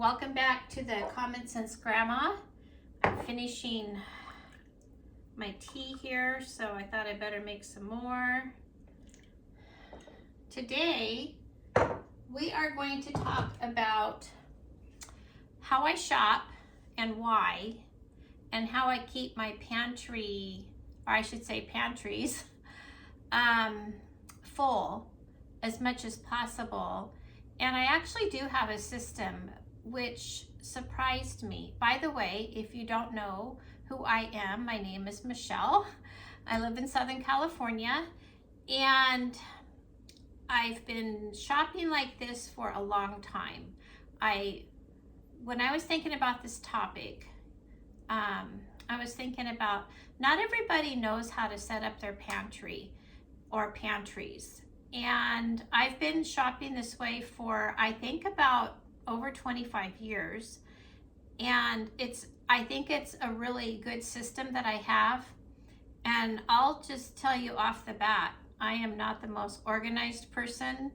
welcome back to the Common Sense Grandma. I'm finishing my tea here, so I thought I better make some more. Today, we are going to talk about how I shop and why, and how I keep my pantry, or I should say pantries, full as much as possible. And I actually do have a system which surprised me. By the way, if you don't know who I am, my name is Michelle. I live in Southern California, and I've been shopping like this for a long time. When I was thinking about this topic, I was thinking about not everybody knows how to set up their pantry or pantries. And I've been shopping this way for, I think, about over 25 years. And I think it's a really good system that I have. And I'll just tell you off the bat, I am not the most organized person.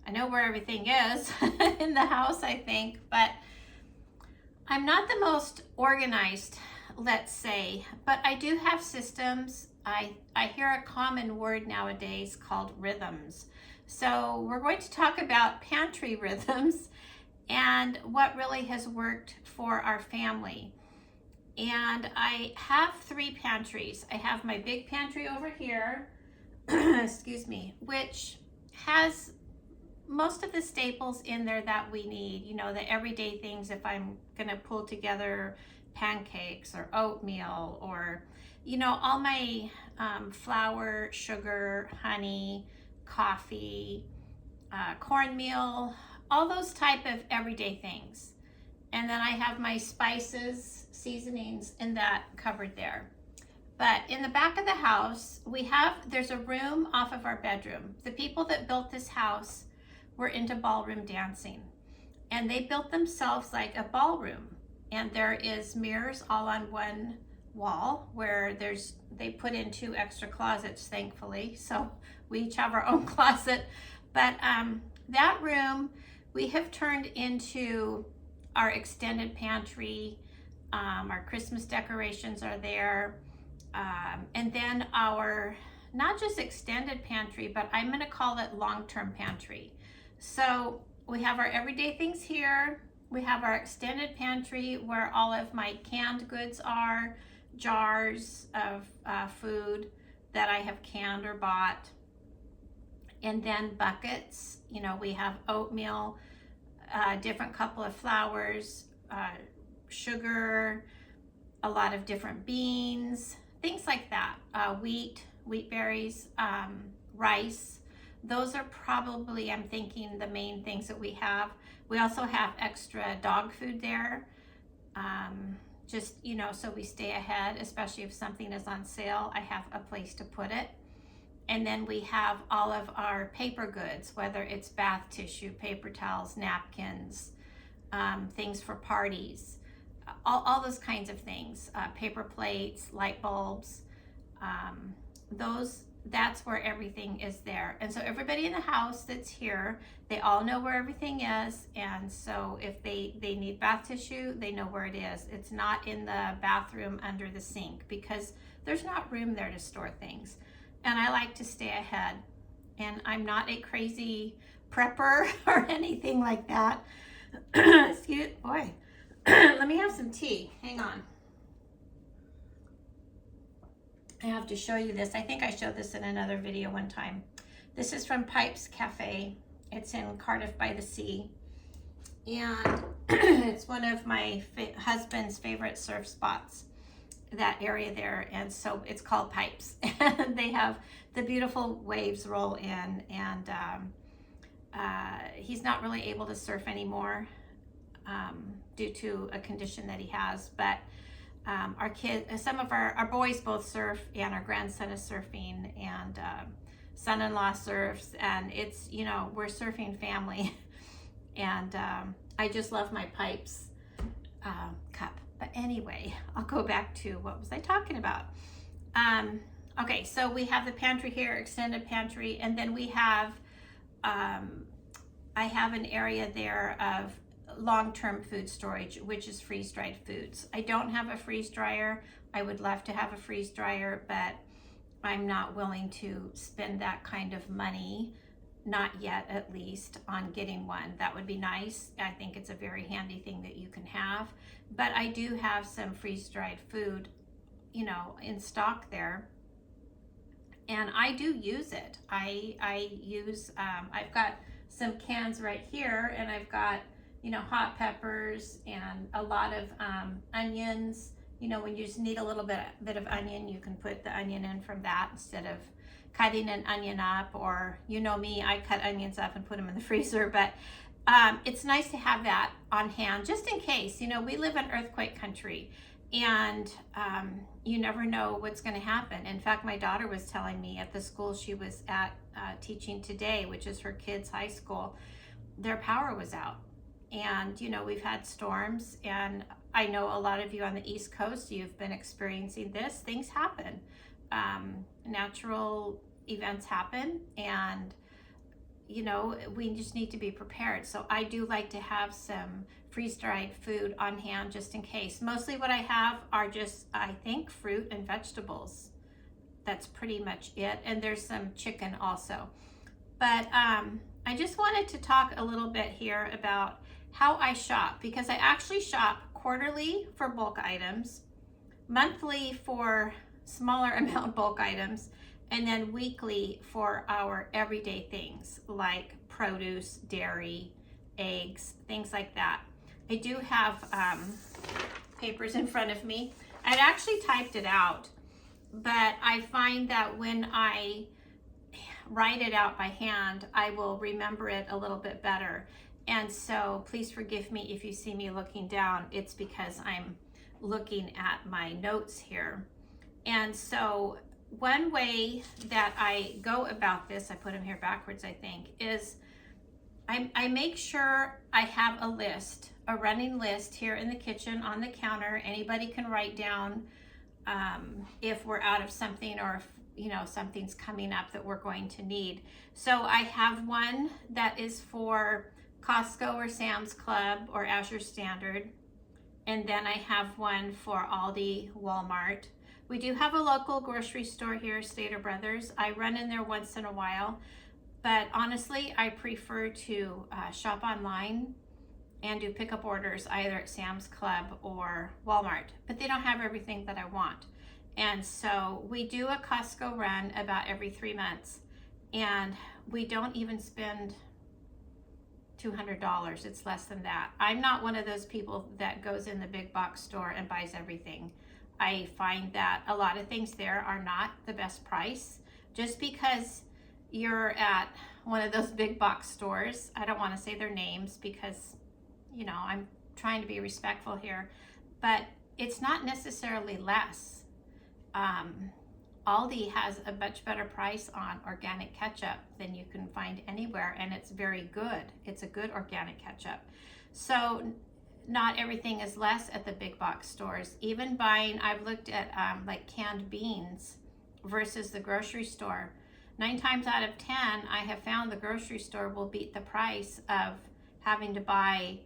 I know where everything is in the house, I think, but I'm not the most organized, let's say, but I do have systems. I hear a common word nowadays called rhythms. So we're going to talk about pantry rhythms and what really has worked for our family. And I have 3 pantries. I have my big pantry over here, excuse me, which has most of the staples in there that we need, you know, the everyday things if I'm gonna pull together pancakes or oatmeal or, you know, all my flour, sugar, honey, coffee, cornmeal, all those type of everyday things. And then I have my spices, seasonings in that cupboard there. But in the back of the house, there's a room off of our bedroom. The people that built this house were into ballroom dancing, and they built themselves like a ballroom. And there is mirrors all on one wall where they put in 2 extra closets, thankfully. So we each have our own closet. But that room we have turned into our extended pantry. Our Christmas decorations are there. And then our, not just extended pantry, but I'm gonna call it long-term pantry. So we have our everyday things here. We have our extended pantry where all of my canned goods are, jars of food that I have canned or bought. And then buckets, you know, we have oatmeal, different couple of flours, sugar, a lot of different beans, things like that, wheat berries, rice. Those are probably, I'm thinking, the main things that we have. We also have extra dog food there, just, you know, so we stay ahead, especially if something is on sale, I have a place to put it. And then we have all of our paper goods, whether it's bath tissue, paper towels, napkins, things for parties, all those kinds of things, paper plates, light bulbs, that's where everything is there. And so everybody in the house that's here, they all know where everything is. And so if they need bath tissue, they know where it is. It's not in the bathroom under the sink because there's not room there to store things. And I like to stay ahead. And I'm not a crazy prepper or anything like that. Let me have some tea. Hang on. I have to show you this. I think I showed this in another video one time. This is from Pipes Cafe. It's in Cardiff by the Sea. And it's one of my husband's favorite surf spots, that area there. And so it's called Pipes. And they have the beautiful waves roll in. And he's not really able to surf anymore due to a condition that he has. But our kids, some of our boys both surf, and our grandson is surfing, and son-in-law surfs, and it's, you know, we're surfing family. And I just love my Pipes cup. But anyway, I'll go back to what was I talking about. Okay, so we have the pantry here, extended pantry, and then we have I have an area there of long-term food storage, which is freeze-dried foods. I don't have a freeze dryer. I would love to have a freeze dryer, but I'm not willing to spend that kind of money, not yet at least, on getting one. That would be nice. I think it's a very handy thing that you can have. But I do have some freeze-dried food, you know, in stock there. And I do use it. I use, I've got some cans right here, and I've got, you know, hot peppers and a lot of onions. You know, when you just need a little bit of onion, you can put the onion in from that instead of cutting an onion up. Or, you know me, I cut onions up and put them in the freezer. But it's nice to have that on hand just in case. You know, we live in earthquake country, and you never know what's going to happen. In fact, my daughter was telling me at the school she was at teaching today, which is her kids' high school, their power was out. And, you know, we've had storms, and I know a lot of you on the East Coast, you've been experiencing this. Things happen. Natural events happen, and, you know, we just need to be prepared. So I do like to have some freeze-dried food on hand just in case. Mostly what I have are just, I think, fruit and vegetables. That's pretty much it. And there's some chicken also. But I just wanted to talk a little bit here about how I shop, because I actually shop quarterly for bulk items, monthly for smaller amount bulk items, and then weekly for our everyday things like produce, dairy, eggs, things like that. I do have papers in front of me. I'd actually typed it out, but I find that when I write it out by hand, I will remember it a little bit better. And so please forgive me if you see me looking down. It's because I'm looking at my notes here. And so one way that I go about this, I put them here backwards, I think, is I make sure I have a list, a running list here in the kitchen on the counter. Anybody can write down if we're out of something, or if, you know, something's coming up that we're going to need. So I have one that is for Costco or Sam's Club or Azure Standard. And then I have one for Aldi, Walmart. We do have a local grocery store here, Stater Brothers. I run in there once in a while, but honestly, I prefer to shop online and do pickup orders either at Sam's Club or Walmart, but they don't have everything that I want. And so we do a Costco run about every 3 months, and we don't even spend $200. It's less than that. I'm not one of those people that goes in the big box store and buys everything. I find that a lot of things there are not the best price. Just because you're at one of those big box stores, I don't want to say their names because, you know, I'm trying to be respectful here, but it's not necessarily less. Aldi has a much better price on organic ketchup than you can find anywhere, and it's very good. It's a good organic ketchup. So not everything is less at the big box stores. Even buying, I've looked at like canned beans versus the grocery store. 9 times out of 10, I have found the grocery store will beat the price of having to buy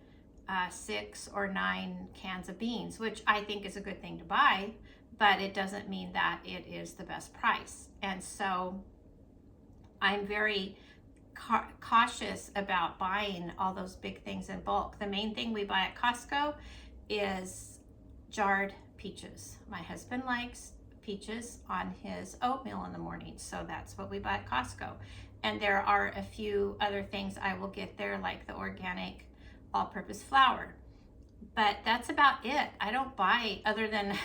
6 or 9 cans of beans, which I think is a good thing to buy, but it doesn't mean that it is the best price. And so I'm very cautious about buying all those big things in bulk. The main thing we buy at Costco is jarred peaches. My husband likes peaches on his oatmeal in the morning, so that's what we buy at Costco. And there are a few other things I will get there, like the organic all-purpose flour. But that's about it. I don't buy, other than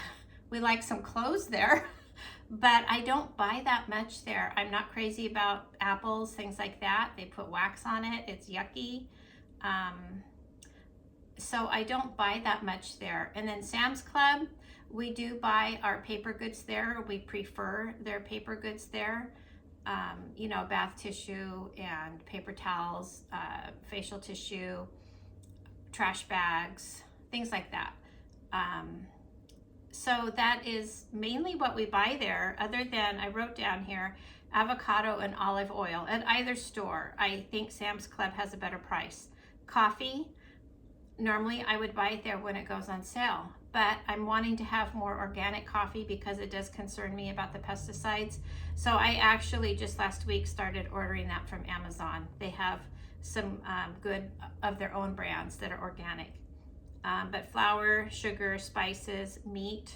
we like some clothes there, but I don't buy that much there. I'm not crazy about apples, things like that. They put wax on it. It's yucky. So I don't buy that much there. And then Sam's Club, we do buy our paper goods there. We prefer their paper goods there. You know, bath tissue and paper towels, facial tissue, trash bags, things like that. So that is mainly what we buy there, other than, I wrote down here, avocado and olive oil at either store. I think Sam's Club has a better price. Coffee, normally I would buy it there when it goes on sale, but I'm wanting to have more organic coffee because it does concern me about the pesticides. So I actually just last week started ordering that from Amazon. They have some good of their own brands that are organic. But flour, sugar, spices, meat,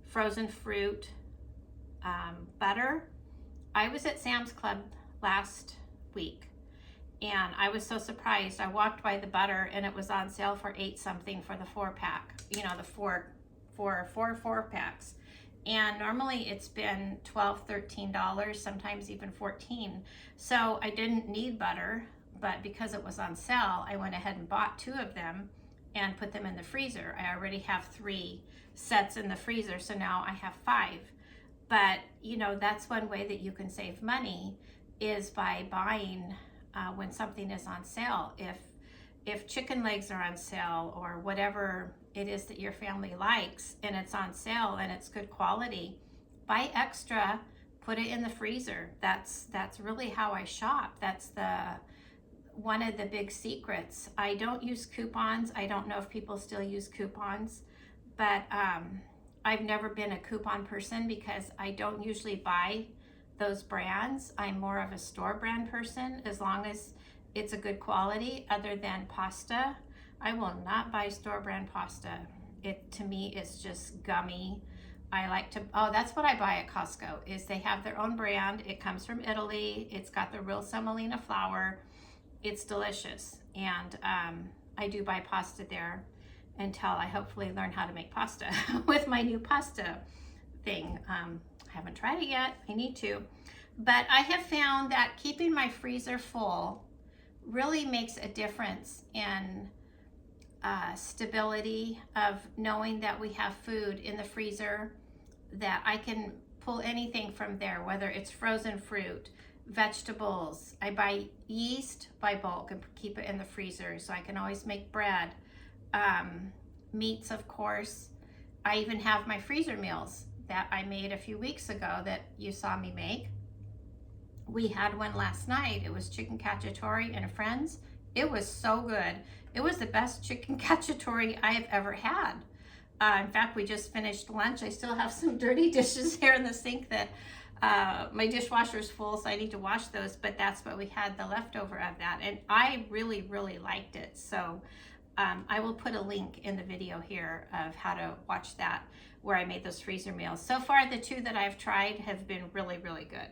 frozen fruit, butter. I was at Sam's Club last week and I was so surprised. I walked by the butter and it was on sale for $8 something for the 4-pack, you know, the four packs. And normally it's been $12, $13, sometimes even $14. So I didn't need butter, but because it was on sale, I went ahead and bought 2 of them and put them in the freezer. I already have 3 sets in the freezer, so now I have 5. But, you know, that's one way that you can save money is by buying when something is on sale. If chicken legs are on sale or whatever it is that your family likes and it's on sale and it's good quality, buy extra, put it in the freezer. That's really how I shop. That's one of the big secrets. I don't use coupons. I don't know if people still use coupons, but I've never been a coupon person because I don't usually buy those brands. I'm more of a store brand person as long as it's a good quality. Other than pasta, I will not buy store brand pasta. It to me is just gummy. I like to, that's what I buy at Costco, is they have their own brand. It comes from Italy. It's got the real semolina flour. It's delicious. And I do buy pasta there until I hopefully learn how to make pasta with my new pasta thing. I haven't tried it yet. I need to. But I have found that keeping my freezer full really makes a difference in stability of knowing that we have food in the freezer, that I can pull anything from there, whether it's frozen fruit, vegetables. I buy yeast by bulk and keep it in the freezer so I can always make bread. Meats, of course. I even have my freezer meals that I made a few weeks ago that you saw me make. We had one last night. It was chicken cacciatore and friends. It was so good. It was the best chicken cacciatore I have ever had. In fact, we just finished lunch. I still have some dirty dishes here in the sink that my dishwasher's full, so I need to wash those, but that's what we had, the leftover of that. And I really, really liked it. So I will put a link in the video here of how to watch that, where I made those freezer meals. So far, the 2 that I've tried have been really, really good.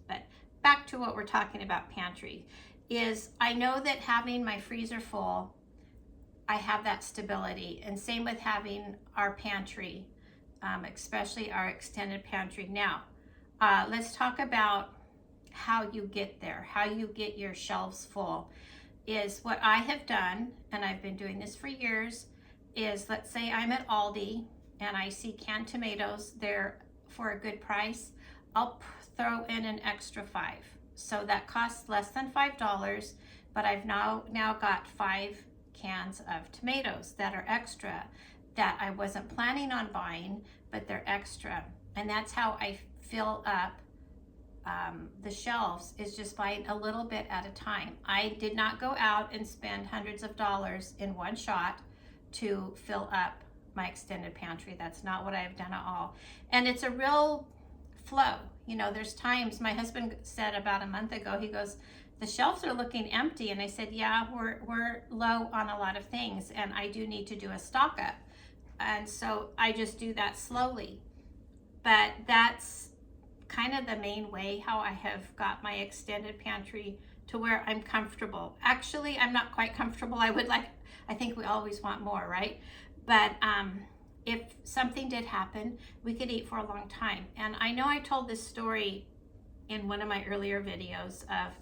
But back to what we're talking about, pantry, is I know that having my freezer full, I have that stability. And same with having our pantry, especially our extended pantry. Now, let's talk about how you get there, how you get your shelves full. Is what I have done, and I've been doing this for years, is let's say I'm at Aldi and I see canned tomatoes there for a good price, I'll throw in an extra 5. So that costs less than $5, but I've now got 5 cans of tomatoes that are extra that I wasn't planning on buying, but they're extra. And that's how I fill up the shelves, is just buying a little bit at a time. I did not go out and spend hundreds of dollars in one shot to fill up my extended pantry. That's not what I've done at all. And it's a real flow. You know, there's times, my husband said about a month ago, he goes, the shelves are looking empty. And I said, yeah, we're low on a lot of things and I do need to do a stock up. And so I just do that slowly. But that's kind of the main way how I have got my extended pantry to where I'm comfortable. Actually, I'm not quite comfortable. I think we always want more, right? But if something did happen, we could eat for a long time. And I know I told this story in one of my earlier videos of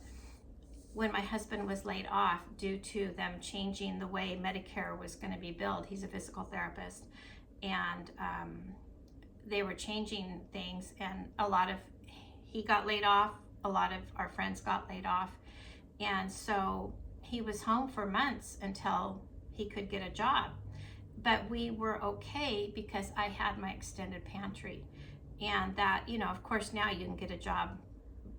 when my husband was laid off due to them changing the way Medicare was going to be billed. He's a physical therapist. And they were changing things, and he got laid off, a lot of our friends got laid off, and so he was home for months until he could get a job. But we were okay because I had my extended pantry, and that, you know, of course now you can get a job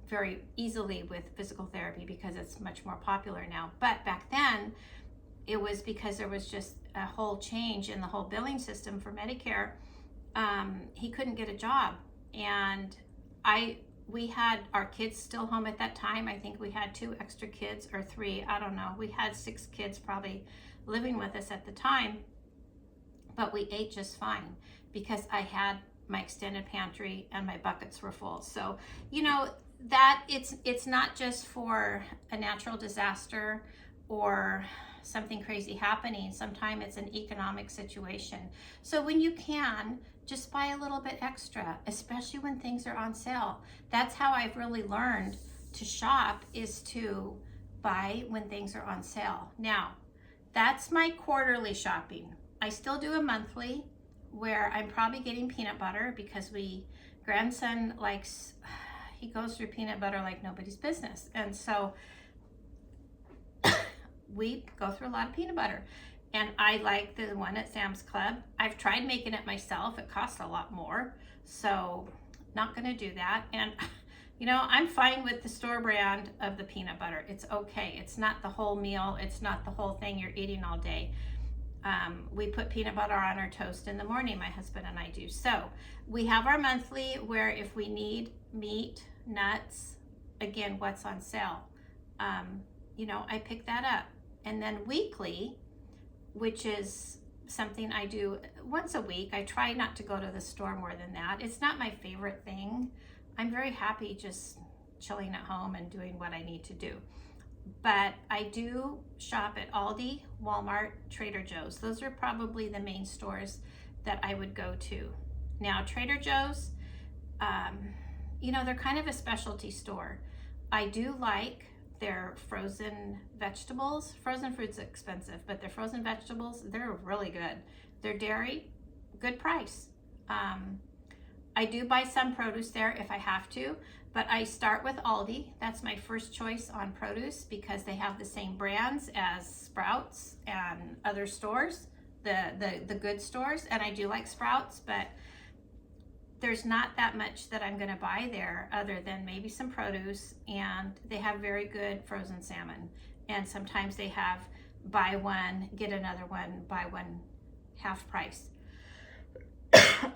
very easily with physical therapy because it's much more popular now. But back then it was because there was just a whole change in the whole billing system for Medicare. He couldn't get a job, and we had our kids still home at that time. I think we had 2 extra kids, or 3, I don't know. We had 6 kids probably living with us at the time, but we ate just fine because I had my extended pantry and my buckets were full. So, that it's not just for a natural disaster or something crazy happening. Sometimes it's an economic situation. So when you can, just buy a little bit extra, especially when things are on sale. That's how I've really learned to shop, is to buy when things are on sale. Now, that's my quarterly shopping. I still do a monthly where I'm probably getting peanut butter because grandson likes, he goes through peanut butter like nobody's business. And so we go through a lot of peanut butter. And I like the one at Sam's Club. I've tried making it myself. It costs a lot more. So not gonna do that. And I'm fine with the store brand of the peanut butter. It's okay. It's not the whole meal. It's not the whole thing you're eating all day. We put peanut butter on our toast in the morning, my husband and I do. So we have our monthly where if we need meat, nuts, again, what's on sale, I pick that up. And then weekly, which is something I do once a week. I try not to go to the store more than that. It's not my favorite thing. I'm very happy just chilling at home and doing what I need to do. But I do shop at Aldi, Walmart, Trader Joe's. Those are probably the main stores that I would go to. Now, Trader Joe's, they're kind of a specialty store. I do like their frozen vegetables. Frozen fruit's expensive, but their frozen vegetables, they're really good. Their dairy, good price. I do buy some produce there if I have to, but I start with Aldi. That's my first choice on produce because they have the same brands as Sprouts and other stores, the good stores. And I do like Sprouts, but there's not that much that I'm gonna buy there other than maybe some produce, and they have very good frozen salmon. And sometimes they have buy one, get another one, buy one half price.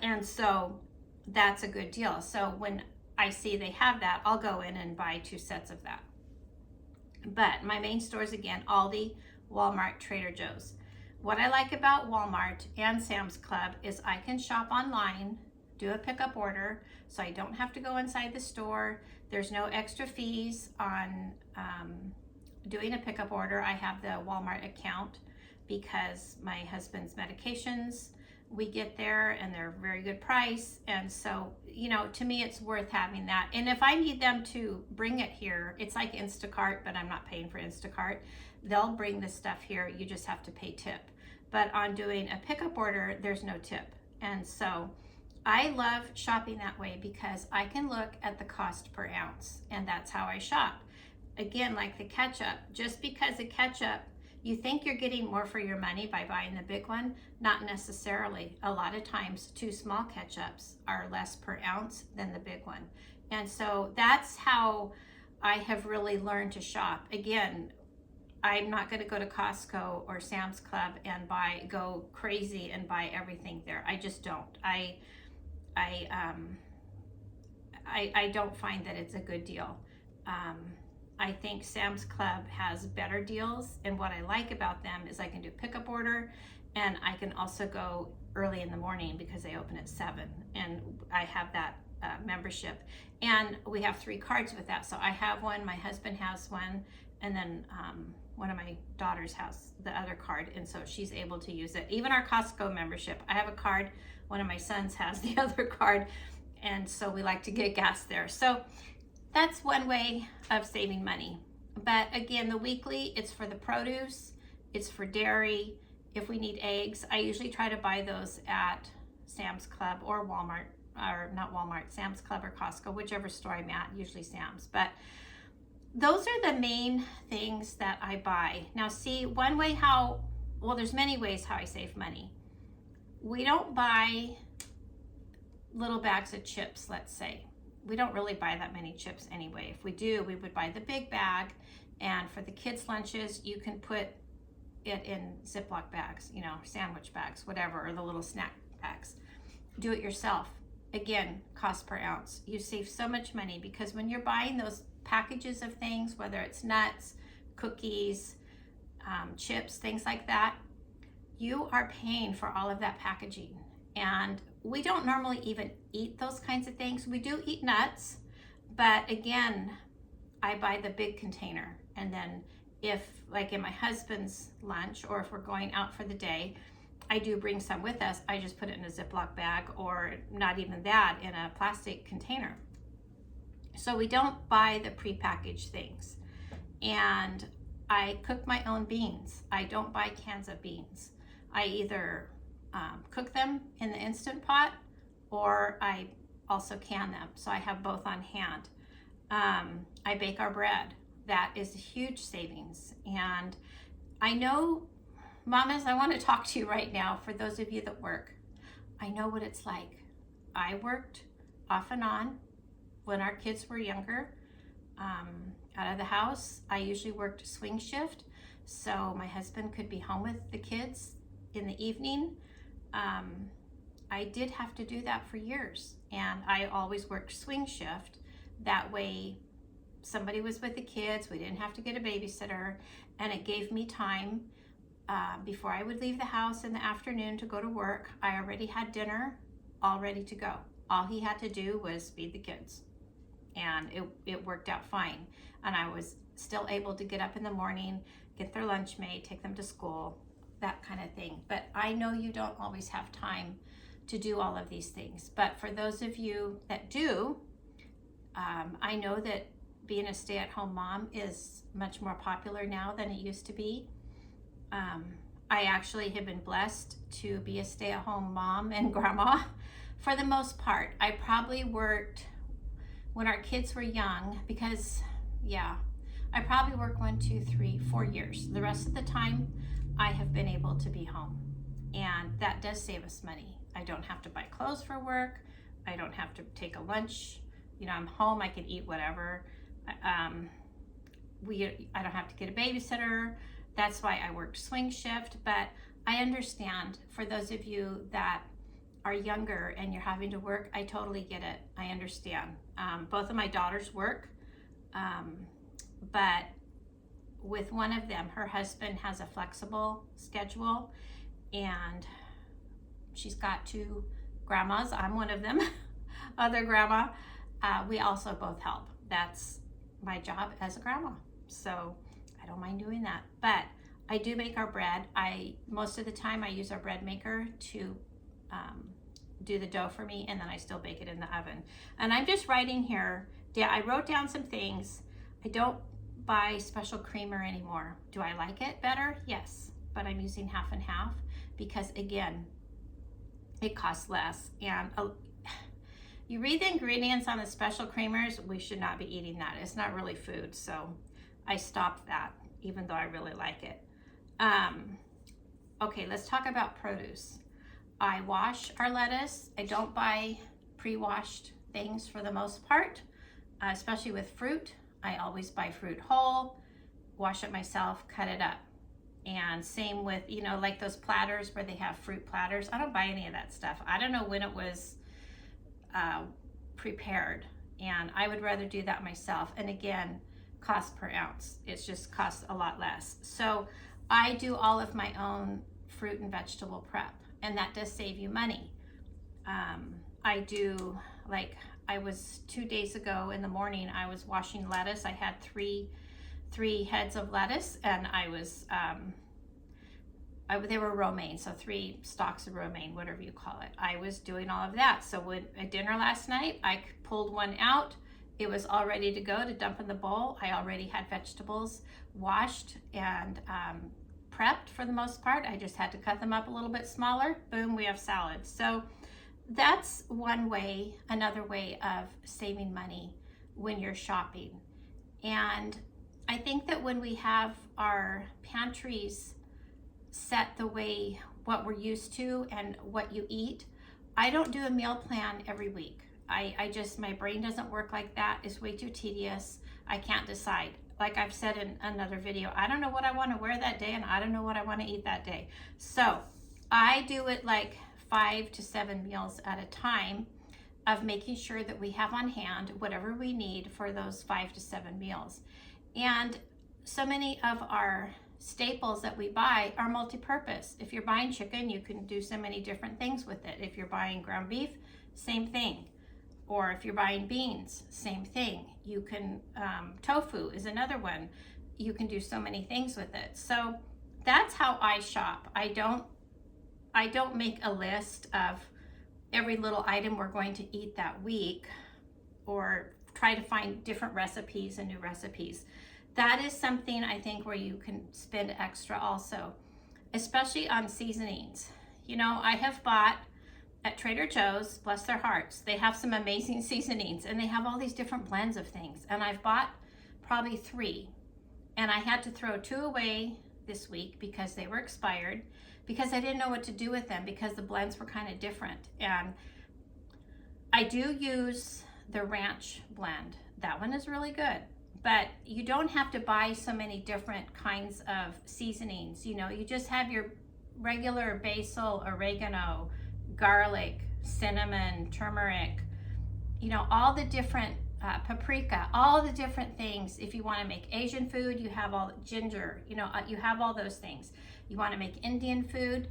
And so that's a good deal. So when I see they have that, I'll go in and buy 2 sets of that. But my main stores, again, Aldi, Walmart, Trader Joe's. What I like about Walmart and Sam's Club is I can shop online, do a pickup order, so I don't have to go inside the store. There's no extra fees on doing a pickup order. I have the Walmart account because my husband's medications, we get there and they're very good price. And so, to me, it's worth having that. And if I need them to bring it here, it's like Instacart, but I'm not paying for Instacart. They'll bring the stuff here. You just have to pay tip. But on doing a pickup order, there's no tip. And so I love shopping that way because I can look at the cost per ounce, and that's how I shop. Again, like the ketchup, just because the ketchup, you think you're getting more for your money by buying the big one, not necessarily. A lot of times 2 small ketchups are less per ounce than the big one. And so that's how I have really learned to shop. Again, I'm not going to go to Costco or Sam's Club and go crazy and buy everything there. I just don't. I don't find that it's a good deal. I think Sam's Club has better deals, and what I like about them is I can do pickup order, and I can also go early in the morning because they open at 7, and I have that membership. And we have 3 cards with that. So I have one, my husband has one, and then one of my daughters has the other card, and so she's able to use it. Even our Costco membership, I have a card, one of my sons has the other card, and so we like to get gas there. So that's one way of saving money. But again, the weekly, it's for the produce, it's for dairy. If we need eggs, I usually try to buy those at Sam's Club or Walmart, or not Walmart, Sam's Club or Costco, whichever store I'm at, usually Sam's. But those are the main things that I buy. Now see, one way there's many ways how I save money. We don't buy little bags of chips, let's say. We don't really buy that many chips anyway. If we do, we would buy the big bag. And for the kids' lunches, you can put it in Ziploc bags, you know, sandwich bags, whatever, or the little snack bags. Do it yourself. Again, cost per ounce. You save so much money because when you're buying those packages of things, whether it's nuts, cookies, chips, things like that, you are paying for all of that packaging. And we don't normally even eat those kinds of things. We do eat nuts, but again, I buy the big container. And then if, like in my husband's lunch, or if we're going out for the day, I do bring some with us. I just put it in a Ziploc bag, or not even that, in a plastic container. So we don't buy the prepackaged things. And I cook my own beans. I don't buy cans of beans. I either cook them in the Instant Pot, or I also can them. So I have both on hand. I bake our bread. That is a huge savings. And I know, mamas, I want to talk to you right now, for those of you that work. I know what it's like. I worked off and on when our kids were younger, out of the house. I usually worked swing shift, so my husband could be home with the kids in the evening. I did have to do that for years, and I always worked swing shift. That way somebody was with the kids, we didn't have to get a babysitter, and it gave me time before I would leave the house in the afternoon to go to work. I already had dinner all ready to go. All he had to do was feed the kids, and it worked out fine. And I was still able to get up in the morning, get their lunch made, take them to school, that kind of thing. But I know you don't always have time to do all of these things. But for those of you that do, I know that being a stay-at-home mom is much more popular now than it used to be. I actually have been blessed to be a stay-at-home mom and grandma for the most part. I probably worked when our kids were young because, I probably worked 1, 2, 3, 4 years. The rest of the time, I have been able to be home. And that does save us money. I don't have to buy clothes for work. I don't have to take a lunch. You know, I'm home, I can eat whatever. I don't have to get a babysitter. That's why I worked swing shift. But I understand for those of you that are younger and you're having to work, I totally get it. I understand. Both of my daughters work, but with one of them, her husband has a flexible schedule, and she's got 2 grandmas. I'm one of them, other grandma. We also both help. That's my job as a grandma. So I don't mind doing that. But I do make our bread. Most of the time I use our bread maker to do the dough for me, and then I still bake it in the oven. And I'm just writing here, I wrote down some things. I don't buy special creamer anymore. Do I like it better? Yes, but I'm using half and half because, again, it costs less. And you read the ingredients on the special creamers, we should not be eating that. It's not really food, so I stopped that, even though I really like it. Okay, let's talk about produce. I wash our lettuce. I don't buy pre-washed things for the most part, especially with fruit. I always buy fruit whole, wash it myself, cut it up. And same with, like those platters where they have fruit platters. I don't buy any of that stuff. I don't know when it was prepared, and I would rather do that myself. And again, cost per ounce, it just costs a lot less. So I do all of my own fruit and vegetable prep, and that does save you money. I do, like, I was 2 days ago in the morning, I was washing lettuce. I had three heads of lettuce, and I was they were romaine, so 3 stalks of romaine, whatever you call it. I was doing all of that. So at dinner last night, I pulled one out. It was all ready to go to dump in the bowl. I already had vegetables washed and prepped for the most part. I just had to cut them up a little bit smaller. Boom, we have salad. So that's one way, another way of saving money when you're shopping. And I think that when we have our pantries set the way what we're used to and what you eat, I don't do a meal plan every week. I just, my brain doesn't work like that. It's way too tedious. I can't decide. like I've said in another video, I don't know what I want to wear that day, and I don't know what I want to eat that day. So I do it like 5 to 7 meals at a time, of making sure that we have on hand whatever we need for those 5 to 7 meals. And so many of our staples that we buy are multi-purpose. If you're buying chicken, you can do so many different things with it. If you're buying ground beef, same thing. Or if you're buying beans, same thing. You can, tofu is another one. You can do so many things with it. So that's how I shop. I don't make a list of every little item we're going to eat that week, or try to find different recipes and new recipes. That is something I think where you can spend extra also, especially on seasonings. You know, I have bought at Trader Joe's, bless their hearts, they have some amazing seasonings, and they have all these different blends of things. And I've bought probably 3, and I had to throw 2 away this week because they were expired, because I didn't know what to do with them, because the blends were kind of different. And I do use the ranch blend. That one is really good. But you don't have to buy so many different kinds of seasonings. You know, you just have your regular basil, oregano, garlic, cinnamon, turmeric, you know, all the different paprika, all the different things. If you want to make Asian food, you have all ginger, you know, you have all those things. You want to make Indian food,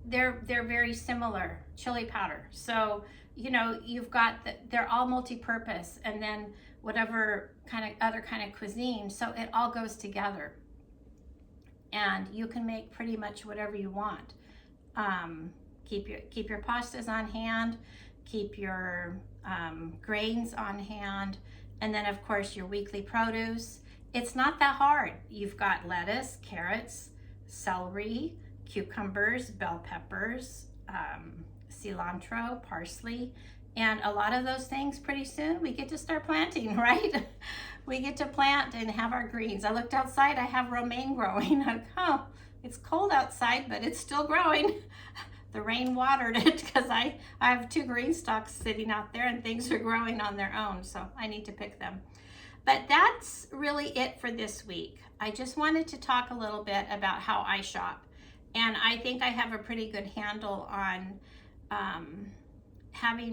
they're very similar. Chili powder. So, you know, you've got they're all multi-purpose, and then whatever kind of other kind of cuisine. So it all goes together, and you can make pretty much whatever you want. Keep your pastas on hand, keep your grains on hand, and then of course your weekly produce. It's not that hard. You've got lettuce, carrots, celery, cucumbers, bell peppers, cilantro, parsley, and a lot of those things pretty soon we get to start planting, right? We get to plant and have our greens. I looked outside, I have romaine growing. Oh, it's cold outside, but it's still growing. The rain watered it because I have 2 green stalks sitting out there, and things are growing on their own, so I need to pick them. But that's really it for this week. I just wanted to talk a little bit about how I shop. And I think I have a pretty good handle on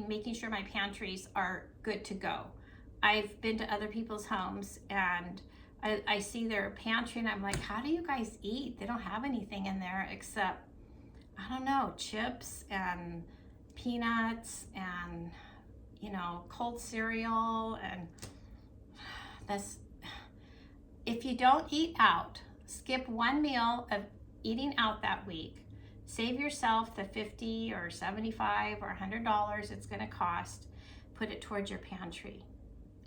making sure my pantries are good to go. I've been to other people's homes, and I see their pantry, and I'm like, how do you guys eat? They don't have anything in there except, I don't know, chips and peanuts and, you know, cold cereal. And if you don't eat out, skip 1 meal of eating out that week. Save yourself the $50 or $75 or $100 it's going to cost. Put it towards your pantry.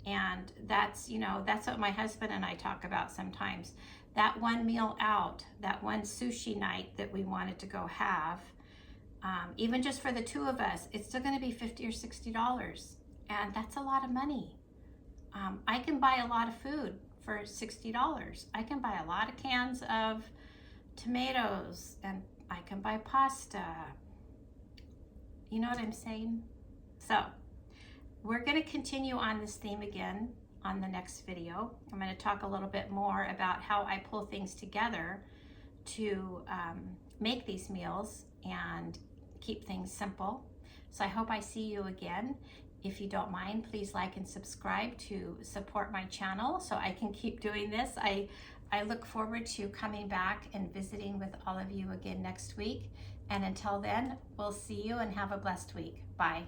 And that's, you know, that's what my husband and I talk about sometimes. That 1 meal out, that one sushi night that we wanted to go have, even just for the 2 of us, it's still going to be $50 or $60. And that's a lot of money. I can buy a lot of food for $60. I can buy a lot of cans of tomatoes, and I can buy pasta. You know what I'm saying? So we're going to continue on this theme again on the next video. I'm going to talk a little bit more about how I pull things together to make these meals and keep things simple. So I hope I see you again. If you don't mind, please like and subscribe to support my channel so I can keep doing this. I look forward to coming back and visiting with all of you again next week. And until then, we'll see you and have a blessed week. Bye.